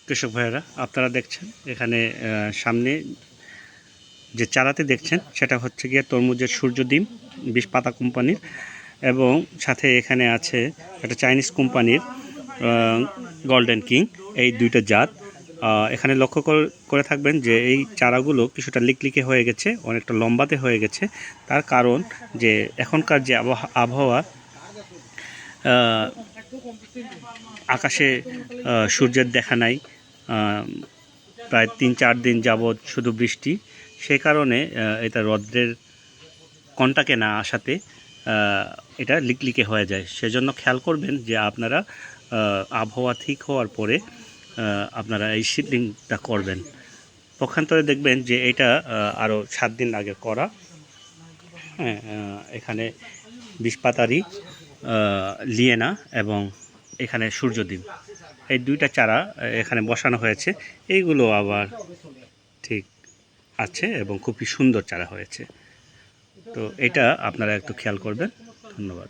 কৃষক ভাইয়েরা, আপনারা দেখছেন এখানে সামনে যে চারাতে দেখছেন সেটা হচ্ছে গিয়ে তরমুজের সূর্যডিম 20 পাতা কোম্পানির, এবং সাথে এখানে আছে একটা চাইনিজ কোম্পানির গোল্ডেন কিং। এই দুইটা জাত এখানে লক্ষ্য করে থাকবেন যে এই চারাগুলো কিছুটা লিকলিকে হয়ে গেছে, অনেকটা লম্বাতে হয়ে গেছে। তার কারণ যে এখনকার যে আবহাওয়া, আকাশে সূর্যের দেখা নাই, প্রায় 3-4 দিন যাবৎ শুধু বৃষ্টি। সেই কারণে এটা রৌদ্রের কন্টাক্টে না আসাতে এটা লিকলিকে হয়ে যায়। সেজন্য খেয়াল করবেন যে আপনারা আবহাওয়া ঠিক হওয়ার পরে আপনারা এই সিডলিংটা করবেন। পক্ষান্তরে দেখবেন যে এটা আরও 7 দিন আগে করা। হ্যাঁ, এখানে 20 পাতারই লিয়েনা এবং এখানে সূর্যদ্বীপ, এই দুইটা চারা এখানে বসানো হয়েছে। এইগুলো আবার ঠিক আছে এবং খুবই সুন্দর চারা হয়েছে। তো এটা আপনারা একটু খেয়াল করবেন। ধন্যবাদ।